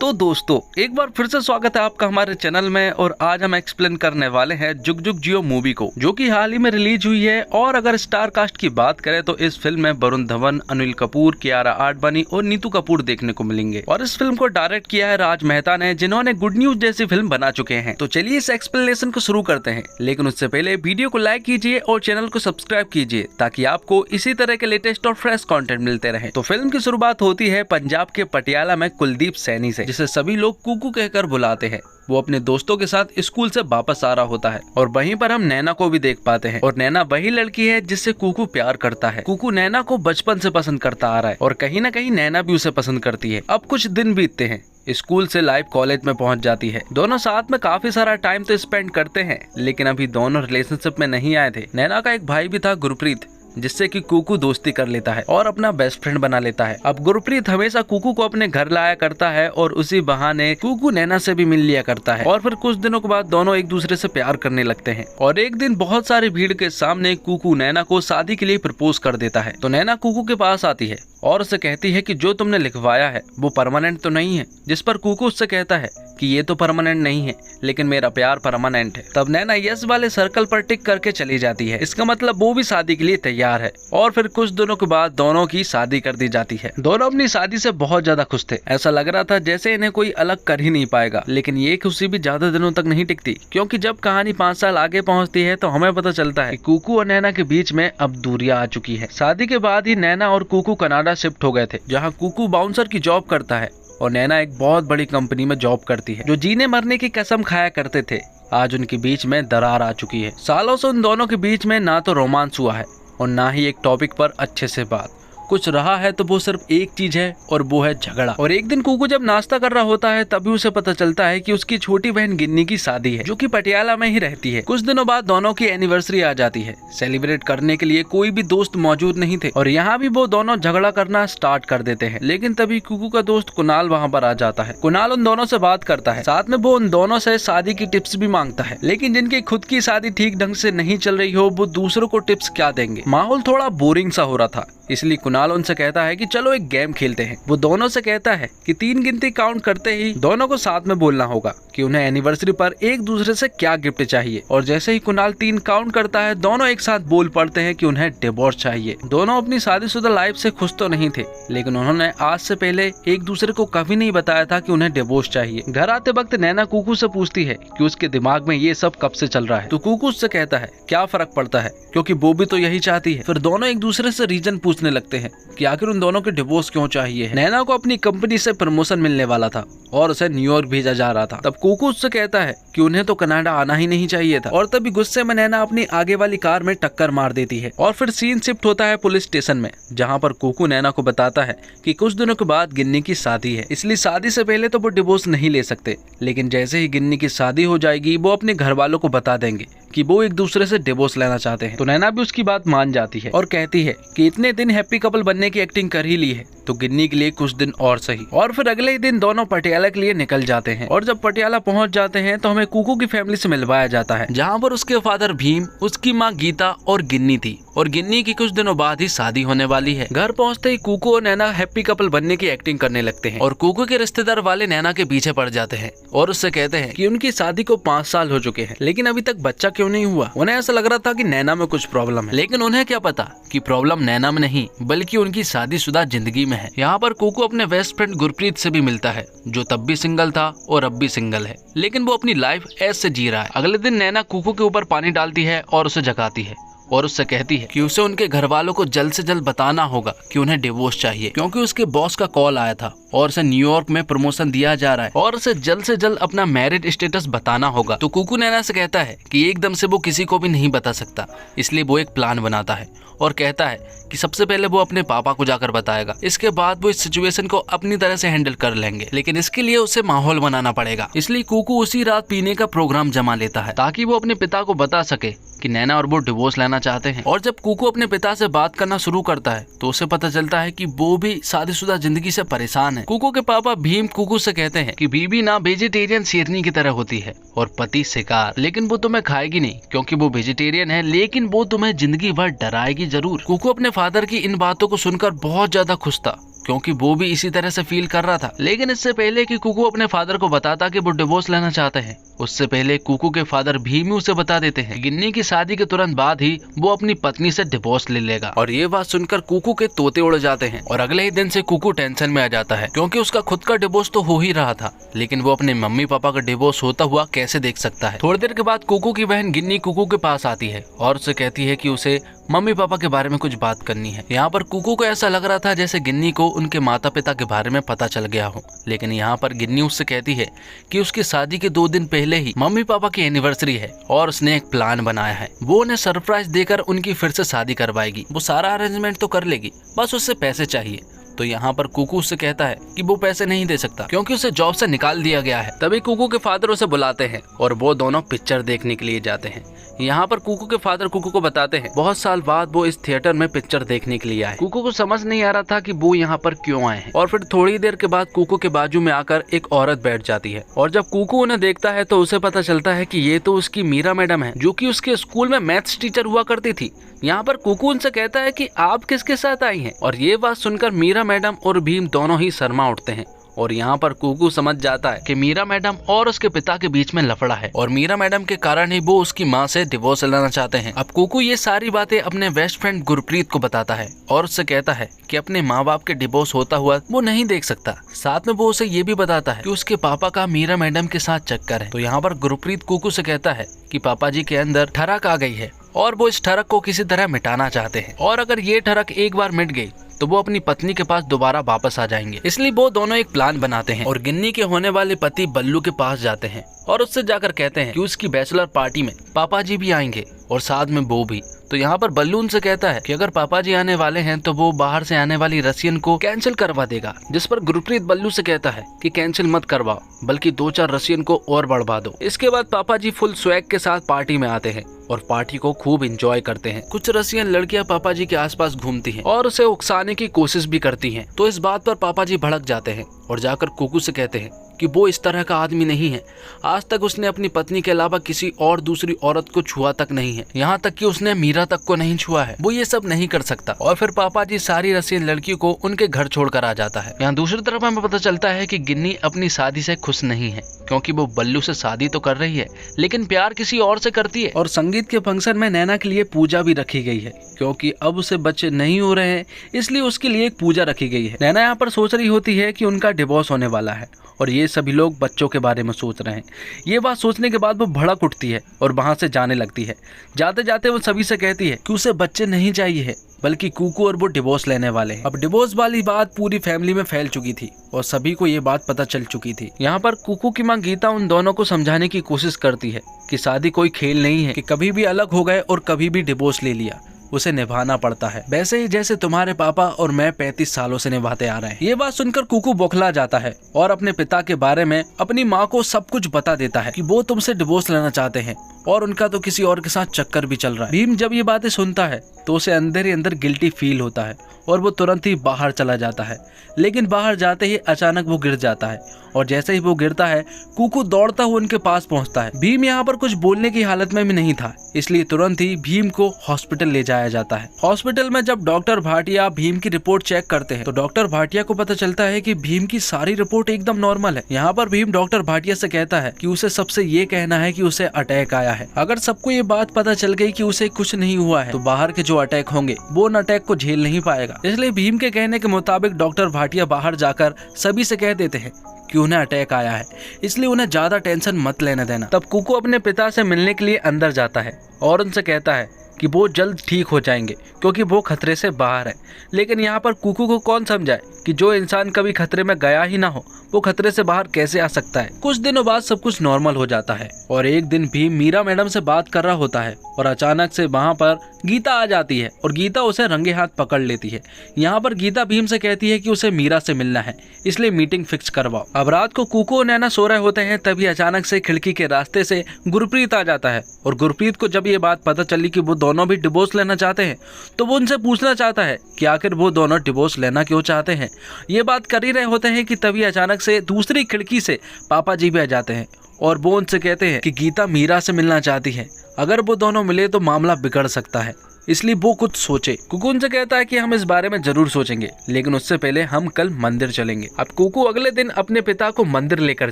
तो दोस्तों एक बार फिर से स्वागत है आपका हमारे चैनल में। और आज हम एक्सप्लेन करने वाले हैं जुग जुग जियो मूवी को, जो कि हाल ही में रिलीज हुई है। और अगर स्टार कास्ट की बात करें तो इस फिल्म में वरुण धवन, अनिल कपूर, कियारा आडवाणी और नीतू कपूर देखने को मिलेंगे। और इस फिल्म को डायरेक्ट किया है राज मेहता ने, जिन्होंने गुड न्यूज जैसी फिल्म बना चुके हैं। तो चलिए इस एक्सप्लेनेशन को शुरू करते हैं, लेकिन उससे पहले वीडियो को लाइक कीजिए और चैनल को सब्सक्राइब कीजिए ताकि आपको इसी तरह के लेटेस्ट और फ्रेश कंटेंट मिलते रहे। तो फिल्म की शुरुआत होती है पंजाब के पटियाला में कुलदीप सैनी से, जिसे सभी लोग कुकू कहकर बुलाते हैं। वो अपने दोस्तों के साथ स्कूल से वापस आ रहा होता है और वहीं पर हम नैना को भी देख पाते हैं। और नैना वही लड़की है जिससे कुकू प्यार करता है। कुकू नैना को बचपन से पसंद करता आ रहा है और कहीं न कहीं नैना भी उसे पसंद करती है। अब कुछ दिन बीतते हैं, स्कूल से लाइव कॉलेज में पहुंच जाती है। दोनों साथ में काफी सारा टाइम तो स्पेंड करते हैं, लेकिन अभी दोनों रिलेशनशिप में नहीं आए थे। नैना का एक भाई भी था गुरप्रीत, जिससे कि कुकू दोस्ती कर लेता है और अपना बेस्ट फ्रेंड बना लेता है। अब गुरप्रीत हमेशा कुकू को अपने घर लाया करता है और उसी बहाने कुकू नैना से भी मिल लिया करता है। और फिर कुछ दिनों के बाद दोनों एक दूसरे से प्यार करने लगते हैं। और एक दिन बहुत सारी भीड़ के सामने कुकू नैना को शादी के लिए प्रपोज कर देता है। तो नैना कुकू के पास आती है और उसे कहती है कि जो तुमने लिखवाया है वो परमानेंट तो नहीं है। जिस पर कुकू उससे कहता है कि ये तो परमानेंट नहीं है, लेकिन मेरा प्यार परमानेंट है। तब नैना यस वाले सर्कल पर टिक करके चली जाती है। इसका मतलब वो भी शादी के लिए तैयार है। और फिर कुछ दिनों के बाद दोनों की शादी कर दी जाती है। दोनों अपनी शादी से बहुत ज्यादा खुश थे। ऐसा लग रहा था जैसे इन्हें कोई अलग कर ही नहीं पाएगा। लेकिन ये खुशी भी ज्यादा दिनों तक नहीं टिकती, क्योंकि जब कहानी 5 साल आगे पहुंचती है तो हमें पता चलता है कि कुकू और नैना के बीच में अब दूरियां आ चुकी है। शादी के बाद ही नैना और कुकू कनाडा शिफ्ट हो गए थे, जहाँ कुकू बाउंसर की जॉब करता है और नैना एक बहुत बड़ी कंपनी में जॉब करती है। जो जीने मरने की कसम खाया करते थे, आज उनके बीच में दरार आ चुकी है। सालों से उन दोनों के बीच में ना तो रोमांस हुआ है और ना ही एक टॉपिक पर अच्छे से बात कुछ रहा है। तो वो सिर्फ एक चीज है और वो है झगड़ा। और एक दिन कुकू जब नाश्ता कर रहा होता है तभी उसे पता चलता है कि उसकी छोटी बहन गिन्नी की शादी है, जो कि पटियाला में ही रहती है। कुछ दिनों बाद दोनों की एनिवर्सरी आ जाती है। सेलिब्रेट करने के लिए कोई भी दोस्त मौजूद नहीं थे और यहाँ भी वो दोनों झगड़ा करना स्टार्ट कर देते हैं। लेकिन तभी कुकू का दोस्त कुणाल वहाँ पर आ जाता है। कुणाल उन दोनों से बात करता है, साथ में वो उन दोनों से शादी की टिप्स भी मांगता है। लेकिन जिनकी खुद की शादी ठीक ढंग से नहीं चल रही हो, वो दूसरों को टिप्स क्या देंगे। माहौल थोड़ा बोरिंग सा हो रहा था, इसलिए कुणाल उनसे कहता है कि चलो एक गेम खेलते हैं। वो दोनों से कहता है कि 3 गिनती काउंट करते ही दोनों को साथ में बोलना होगा कि उन्हें एनिवर्सरी पर एक दूसरे से क्या गिफ्ट चाहिए। और जैसे ही कुणाल 3 काउंट करता है, दोनों एक साथ बोल पड़ते हैं कि उन्हें डिवोर्स चाहिए। दोनों अपनी शादीशुदा लाइफ से खुश तो नहीं थे, लेकिन उन्होंने आज से पहले एक दूसरे को कभी नहीं बताया था कि उन्हें डिवोर्स चाहिए। घर आते वक्त नैना कुकू से पूछती है कि उसके दिमाग में ये सब कब से चल रहा है। तो कुकू उससे कहता है क्या फर्क पड़ता है, क्योंकि वो भी तो यही चाहती है। फिर दोनों एक दूसरे से रीजन पूछने लगते हैं कि आखिर उन दोनों के डिवोर्स क्यों चाहिए। नैना को अपनी कंपनी से प्रमोशन मिलने वाला था और उसे न्यूयॉर्क भेजा जा रहा था। तब कुकू उससे कहता है कि उन्हें तो कनाडा आना ही नहीं चाहिए था। और तभी गुस्से में नैना अपनी आगे वाली कार में टक्कर मार देती है। और फिर सीन शिफ्ट होता है पुलिस स्टेशन में, जहाँ पर कुकू नैना को बताता है कि कुछ दिनों के बाद गिन्नी की शादी है, इसलिए शादी से पहले तो वो डिवोर्स नहीं ले सकते। लेकिन जैसे ही गिन्नी की शादी हो जाएगी, वो अपने घर वालों को बता देंगे कि वो एक दूसरे से डिवोर्स लेना चाहते हैं। तो नैना भी उसकी बात मान जाती है और कहती है कि इतने दिन हैप्पी कपल बनने की एक्टिंग कर ही ली है, तो गिन्नी के लिए कुछ दिन और सही। और फिर अगले ही दिन दोनों पटियाला के लिए निकल जाते हैं। और जब पटियाला पहुंच जाते हैं तो हमें कुकू की फैमिली से मिलवाया जाता है, जहां पर उसके फादर भीम, उसकी माँ गीता और गिन्नी थी। और गिन्नी की कुछ दिनों बाद ही शादी होने वाली है। घर पहुंचते ही कुकू और नैना हैप्पी कपल बनने की एक्टिंग करने लगते हैं। और कुकू के रिश्तेदार वाले नैना के पीछे पड़ जाते हैं और उससे कहते हैं कि उनकी शादी को 5 साल हो चुके हैं, लेकिन अभी तक बच्चा क्यों नहीं हुआ। उन्हें ऐसा लग रहा था कि नैना में कुछ प्रॉब्लम है, लेकिन उन्हें क्या पता कि प्रॉब्लम नैना में नहीं बल्कि उनकी शादीशुदा जिंदगी में है। यहाँ पर कुकू अपने बेस्ट फ्रेंड गुरप्रीत से भी मिलता है, जो तब भी सिंगल था और अब भी सिंगल है, लेकिन वो अपनी लाइफ ऐसे जी रहा है। अगले दिन नैना कुकू के ऊपर पानी डालती है और उसे जगाती है और उससे कहती है कि उसे उनके घर वालों को जल्द से जल्द बताना होगा कि उन्हें डिवोर्स चाहिए, क्योंकि उसके बॉस का कॉल आया था और उसे न्यूयॉर्क में प्रमोशन दिया जा रहा है और उसे जल्द से जल्द अपना मैरिड स्टेटस बताना होगा। तो कुकू नैना से कहता है कि एकदम से वो किसी को भी नहीं बता सकता, इसलिए वो एक प्लान बनाता है और कहता है कि सबसे पहले वो अपने पापा को जाकर बताएगा, इसके बाद वो इस सिचुएशन को अपनी तरह से हैंडल कर लेंगे। लेकिन इसके लिए उसे माहौल बनाना पड़ेगा, इसलिए कुकू उसी रात पीने का प्रोग्राम जमा लेता है ताकि वो अपने पिता को बता सके कि नैना और वो डिवोर्स लेना चाहते हैं। और जब कुकू अपने पिता से बात करना शुरू करता है तो उसे पता चलता है कि वो भी शादीशुदा जिंदगी से परेशान है। कुकू के पापा भीम कुकू से कहते हैं कि बीबी ना वेजिटेरियन शेरनी की तरह होती है और पति शिकार, लेकिन वो तुम्हें खाएगी नहीं क्योंकि वो वेजिटेरियन है, लेकिन वो तुम्हें जिंदगी भर डराएगी जरूर। कुकू अपने फादर की इन बातों को सुनकर बहुत ज्यादा खुश था क्योंकि वो भी इसी तरह से फील कर रहा था। लेकिन इससे पहले कि कुकू अपने फादर को बताता कि वो डिवोर्स लेना चाहते हैं, उससे पहले कुकू के फादर भीम उसे बता देते हैं गिन्नी की शादी के तुरंत बाद ही वो अपनी पत्नी से डिवोर्स ले लेगा। और ये बात सुनकर कुकू के तोते उड़ जाते हैं और अगले ही दिन से कुकू टेंशन में आ जाता है, क्योंकि उसका खुद का डिवोर्स तो हो ही रहा था, लेकिन वो अपने मम्मी पापा का डिवोर्स होता हुआ कैसे देख सकता है। थोड़ी देर के बाद कुकू की बहन गिन्नी कुकू के पास आती है और उसे कहती है कि उसे मम्मी पापा के बारे में कुछ बात करनी है। यहाँ पर कुकू को ऐसा लग रहा था जैसे गिन्नी को उनके माता पिता के बारे में पता चल गया हो, लेकिन यहाँ पर गिन्नी उससे कहती है कि उसकी शादी के 2 दिन पहले ही मम्मी पापा की एनिवर्सरी है और उसने एक प्लान बनाया है। वो उन्हें सरप्राइज देकर उनकी फिर से शादी करवाएगी। वो सारा अरेंजमेंट तो कर लेगी, बस उससे पैसे चाहिए। तो यहाँ पर कुकू उससे कहता है कि वो पैसे नहीं दे सकता क्योंकि उसे जॉब से निकाल दिया गया है। तभी कुकू के फादर उसे बुलाते हैं और वो दोनों पिक्चर देखने के लिए जाते हैं। यहाँ पर कुकू के फादर कुकू को बताते हैं बहुत साल बाद वो इस थिएटर में पिक्चर देखने के लिए आए। कुकू को समझ नहीं आ रहा था कि वो यहाँ पर क्यों आए हैं। और फिर थोड़ी देर के बाद कुकू के बाजू में आकर एक औरत बैठ जाती है और जब कुकू उन्हें देखता है तो उसे पता चलता है कि ये तो उसकी मीरा मैडम है, जो कि उसके स्कूल में मैथ्स टीचर हुआ करती थी। यहाँ पर कुकू उनसे कहता है कि आप किसके साथ आई हैं? और ये बात सुनकर मीरा मैडम और भीम दोनों ही शर्मा उठते हैं और यहाँ पर कुकू समझ जाता है कि मीरा मैडम और उसके पिता के बीच में लफड़ा है और मीरा मैडम के कारण ही वो उसकी माँ से डिवोर्स लेना चाहते हैं। अब कुकू ये सारी बातें अपने बेस्ट फ्रेंड गुरप्रीत को बताता है और उससे कहता है कि अपने माँ बाप के डिवोर्स होता हुआ वो नहीं देख सकता। साथ में वो उसे ये भी बताता है कि उसके पापा का मीरा मैडम के साथ चक्कर है। तो यहाँ पर गुरप्रीत कुकू से कहता है कि पापा जी के अंदर ठरक आ गई है और वो इस ठरक को किसी तरह मिटाना चाहते हैं, और अगर ये ठरक एक बार मिट गई तो वो अपनी पत्नी के पास दोबारा वापस आ जाएंगे। इसलिए वो दोनों एक प्लान बनाते हैं और गिन्नी के होने वाले पति बल्लू के पास जाते हैं और उससे जाकर कहते हैं कि उसकी बैचलर पार्टी में पापा जी भी आएंगे और साथ में वो भी। तो यहाँ पर बल्लू उनसे कहता है कि अगर पापा जी आने वाले हैं तो वो बाहर से आने वाली रसियन को कैंसिल करवा देगा, जिस पर गुरप्रीत बल्लू से कहता है कि कैंसिल मत करवाओ बल्कि 2-4 रसियन को और बढ़वा दो। इसके बाद पापा जी फुल स्वैग के साथ पार्टी में आते हैं और पार्टी को खूब एंजॉय करते हैं। कुछ रसियन लड़कियां पापा जी के आसपास घूमती हैं और उसे उकसाने की कोशिश भी करती हैं। तो इस बात पर पापा जी भड़क जाते हैं और जाकर कुकू से कहते हैं कि वो इस तरह का आदमी नहीं है। आज तक उसने अपनी पत्नी के अलावा किसी और दूसरी औरत को छुआ तक नहीं है, यहाँ तक कि उसने मीरा तक को नहीं छुआ है। वो ये सब नहीं कर सकता। और फिर पापा जी सारी रसियन लड़कियों को उनके घर छोड़कर आ जाता है। यहाँ दूसरी तरफ हमें पता चलता है कि गिन्नी अपनी शादी से खुश नहीं है, क्योंकि वो बल्लू से शादी तो कर रही है लेकिन प्यार किसी और से करती है। और संगीत के फंक्शन में नैना के लिए पूजा भी रखी गई है, क्योंकि अब उसे बच्चे नहीं हो रहे हैं, इसलिए उसके लिए एक पूजा रखी गई है। नैना यहाँ पर सोच रही होती है कि उनका डिवोर्स होने वाला है और ये सभी लोग बच्चों के बारे में सोच रहे हैं। ये बात सोचने के बाद वो भड़क उठती है और वहां से जाने लगती है। जाते जाते वो सभी से कहती है कि उसे बच्चे नहीं चाहिए है, बल्कि कुकू और वो डिवोर्स लेने वाले हैं। अब डिवोर्स वाली बात पूरी फैमिली में फैल चुकी थी और सभी को ये बात पता चल चुकी थी। यहाँ पर कुकू की माँ गीता उन दोनों को समझाने की कोशिश करती है कि शादी कोई खेल नहीं है कि कभी भी अलग हो गए और कभी भी डिवोर्स ले लिया, उसे निभाना पड़ता है, वैसे ही जैसे तुम्हारे पापा और मैं 35 सालों से निभाते आ रहे हैं। ये बात सुनकर कुकू बौखला जाता है और अपने पिता के बारे में अपनी माँ को सब कुछ बता देता है कि वो तुमसे डिवोर्स लेना चाहते हैं और उनका तो किसी और के साथ चक्कर भी चल रहा है। भीम जब ये बातें सुनता है तो उसे अंदर ही अंदर गिल्टी फील होता है और वो तुरंत ही बाहर चला जाता है। लेकिन बाहर जाते ही अचानक वो गिर जाता है और जैसे ही वो गिरता है कुकू दौड़ता हुआ उनके पास पहुंचता है। भीम यहाँ पर कुछ बोलने की हालत में भी नहीं था, इसलिए तुरंत ही भीम को हॉस्पिटल ले जाया जाता है। हॉस्पिटल में जब डॉक्टर भाटिया भीम की रिपोर्ट चेक करते हैं तो डॉक्टर भाटिया को पता चलता है कि भीम की सारी रिपोर्ट एकदम नॉर्मल है। यहाँ पर भीम डॉक्टर भाटिया से कहता है कि उसे सबसे ये कहना है कि उसे अटैक आया है। अगर सबको ये बात पता चल गई कि उसे कुछ नहीं हुआ है तो बाहर के जो अटैक होंगे वो उन अटैक को झेल नहीं पाएगा। इसलिए भीम के कहने के मुताबिक डॉक्टर भाटिया बाहर जाकर सभी से कह देते हैं कि उन्हें अटैक आया है, इसलिए उन्हें ज्यादा टेंशन मत लेने देना। तब कुकू अपने पिता से मिलने के लिए अंदर जाता है और उनसे कहता है कि वो जल्द ठीक हो जाएंगे क्योंकि वो खतरे से बाहर है। लेकिन यहाँ पर कुकू को कौन समझाए कि जो इंसान कभी खतरे में गया ही ना हो वो खतरे से बाहर कैसे आ सकता है। कुछ दिनों बाद सब कुछ नॉर्मल हो जाता है और एक दिन भी मीरा मैडम से बात कर रहा होता है और अचानक से वहाँ पर गीता आ जाती है और गीता उसे रंगे हाथ पकड़ लेती है। यहाँ पर गीता भीम से कहती है कि उसे मीरा से मिलना है, इसलिए मीटिंग फिक्स करवाओ। अब रात को कुकू और नैना सो रहे होते हैं, तभी अचानक से खिड़की के रास्ते से गुरप्रीत आ जाता है और गुरप्रीत को जब ये बात पता चली कि वो दोनों भी डिवोर्स लेना चाहते हैं, तो वो उनसे पूछना चाहता है कि आखिर वो दोनों डिवोर्स लेना क्यों चाहते हैं। ये बात कर ही रहे होते हैं कि तभी अचानक से दूसरी खिड़की से पापा जी भी आ जाते हैं और वो उनसे कहते हैं कि गीता मीरा से मिलना चाहती है, अगर वो दोनों मिले तो मामला बिगड़ सकता है, इसलिए वो कुछ सोचे। कुकू उनसे कहता है कि हम इस बारे में जरूर सोचेंगे, लेकिन उससे पहले हम कल मंदिर चलेंगे। अब कुकू अगले दिन अपने पिता को मंदिर लेकर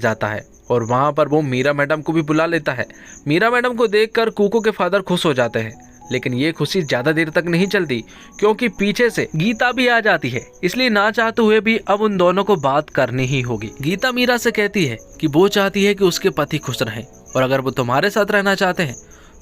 जाता है और वहाँ पर वो मीरा मैडम को भी बुला लेता है। मीरा मैडम को देखकर कुकू के फादर खुश हो जाते हैं, लेकिन ये खुशी ज्यादा देर तक नहीं चलती क्योंकि पीछे से गीता भी आ जाती है। इसलिए ना चाहते हुए भी अब उन दोनों को बात करनी ही होगी। गीता मीरा से कहती है कि वो चाहती है कि उसके पति खुश रहें और अगर वो तुम्हारे साथ रहना चाहते हैं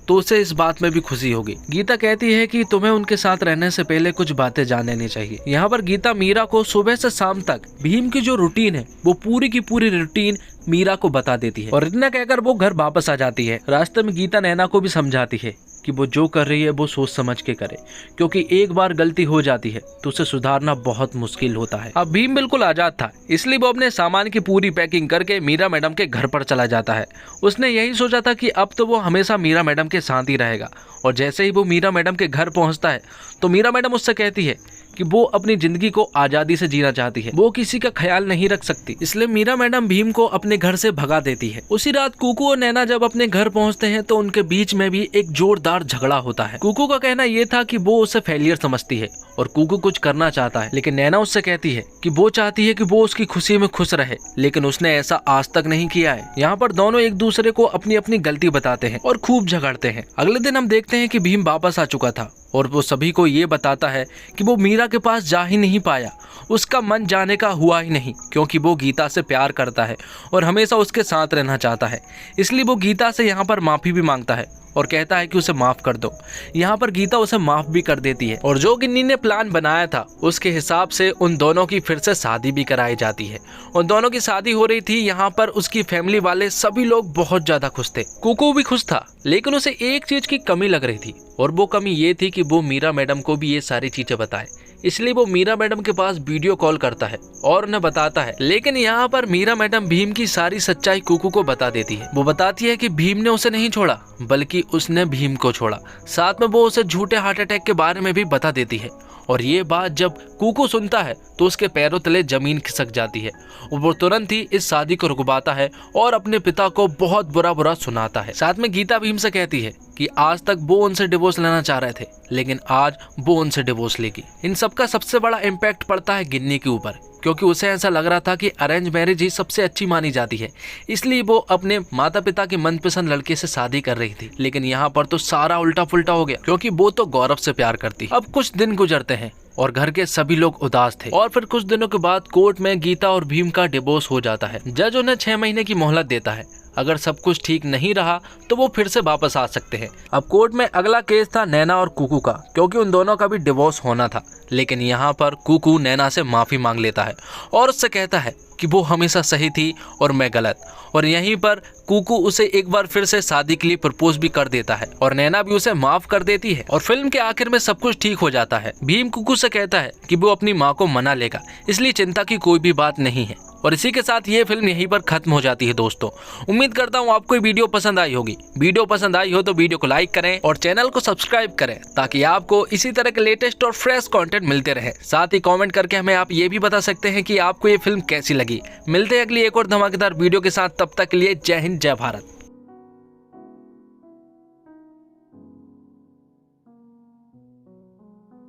तो उसे इस बात में भी खुशी होगी। गीता कहती है कि तुम्हें उनके साथ रहने से पहले कुछ बातें जान लेनी चाहिए। यहाँ पर गीता मीरा को सुबह से शाम तक भीम की जो रूटीन है वो पूरी की पूरी रूटीन मीरा को बता देती है और इतना कहकर वो घर वापस आ जाती है। रास्ते में गीता नैना को भी समझाती है कि वो जो कर रही है वो सोच समझ के करे, क्योंकि एक बार गलती हो जाती है तो उसे सुधारना बहुत मुश्किल होता है। अब भीम बिल्कुल आजाद था, इसलिए वो अपने सामान की पूरी पैकिंग करके मीरा मैडम के घर पर चला जाता है। उसने यही सोचा था कि अब तो वो हमेशा मीरा मैडम के साथ ही रहेगा और जैसे ही वो मीरा मैडम के घर पहुंचता है तो मीरा मैडम उससे कहती है कि वो अपनी जिंदगी को आजादी से जीना चाहती है, वो किसी का ख्याल नहीं रख सकती, इसलिए मीरा मैडम भीम को अपने घर से भगा देती है। उसी रात कुकू और नैना जब अपने घर पहुंचते हैं तो उनके बीच में भी एक जोरदार झगड़ा होता है। कुकू का कहना ये था कि वो उसे फेलियर समझती है और कुकू कुछ करना चाहता है, लेकिन नैना उससे कहती है कि वो चाहती है कि वो उसकी खुशी में खुश रहे, लेकिन उसने ऐसा आज तक नहीं किया है। यहाँ पर दोनों एक दूसरे को अपनी अपनी गलती बताते हैं और खूब झगड़ते हैं। अगले दिन हम देखते हैं कि भीम वापस आ चुका था और वो सभी को ये बताता है कि वो मीरा के पास जा ही नहीं पाया, उसका मन जाने का हुआ ही नहीं, क्योंकि वो गीता से प्यार करता है और हमेशा उसके साथ रहना चाहता है। इसलिए वो गीता से यहाँ पर माफ़ी भी मांगता है और कहता है कि उसे माफ़ कर दो। यहाँ पर गीता उसे माफ़ भी कर देती है और जो गिन्नी ने प्लान बनाया था उसके हिसाब से उन दोनों की फिर से शादी भी कराई जाती है। उन दोनों की शादी हो रही थी, यहाँ पर उसकी फैमिली वाले सभी लोग बहुत ज़्यादा खुश थे। कुकू भी खुश था, लेकिन उसे एक चीज़ की कमी लग रही थी और वो कमी ये थी कि वो मीरा मैडम को भी ये सारी चीज़ें बताए। इसलिए वो मीरा मैडम के पास वीडियो कॉल करता है और उन्हें बताता है, लेकिन यहाँ पर मीरा मैडम भीम की सारी सच्चाई कुकू को बता देती है। वो बताती है कि भीम ने उसे नहीं छोड़ा बल्कि उसने भीम को छोड़ा। साथ में वो उसे झूठे हार्ट अटैक के बारे में भी बता देती है और ये बात जब कुकू सुनता है तो उसके पैरों तले जमीन खिसक जाती है और वो तुरंत ही इस शादी को रुकवाता है और अपने पिता को बहुत बुरा सुनाता है। साथ में गीता भीम से कहती है कि आज तक वो उनसे डिवोर्स लेना चाह रहे थे, लेकिन आज वो उनसे डिवोर्स लेगी। इन सबका सबसे बड़ा इम्पैक्ट पड़ता है गिन्नी के ऊपर, क्योंकि उसे ऐसा लग रहा था कि अरेंज मैरिज ही सबसे अच्छी मानी जाती है, इसलिए वो अपने माता पिता के मनपसंद लड़के से शादी कर रही थी। लेकिन यहाँ पर तो सारा उल्टा पुल्टा हो गया, क्योंकि वो तो गौरव से प्यार करती। अब कुछ दिन गुजरते हैं और घर के सभी लोग उदास थे और फिर कुछ दिनों के बाद कोर्ट में गीता और भीम का डिवोर्स हो जाता है। जज उन्हें 6 महीने की मोहलत देता है, अगर सब कुछ ठीक नहीं रहा तो वो फिर से वापस आ सकते हैं। अब कोर्ट में अगला केस था नैना और कुकू का, क्योंकि उन दोनों का भी डिवोर्स होना था। लेकिन यहाँ पर कुकू नैना से माफी मांग लेता है और उससे कहता है कि वो हमेशा सही थी और मैं गलत, और यहीं पर कुकू उसे एक बार फिर से शादी के लिए प्रपोज भी कर देता है और नैना भी उसे माफ कर देती है और फिल्म के आखिर में सब कुछ ठीक हो जाता है। भीम कुकू से कहता है कि वो अपनी माँ को मना लेगा, इसलिए चिंता की कोई भी बात नहीं है। और इसी के साथ ये फिल्म यहीं पर खत्म हो जाती है। दोस्तों, उम्मीद करता हूँ आपको ये वीडियो पसंद आई होगी। वीडियो पसंद आई हो तो वीडियो को लाइक करें और चैनल को सब्सक्राइब करें, ताकि आपको इसी तरह के लेटेस्ट और फ्रेश कंटेंट मिलते रहे। साथ ही कमेंट करके हमें आप ये भी बता सकते हैं कि आपको ये फिल्म कैसी लगी। मिलते हैं अगली एक और धमाकेदार वीडियो के साथ, तब तक के लिए जय हिंद जय भारत।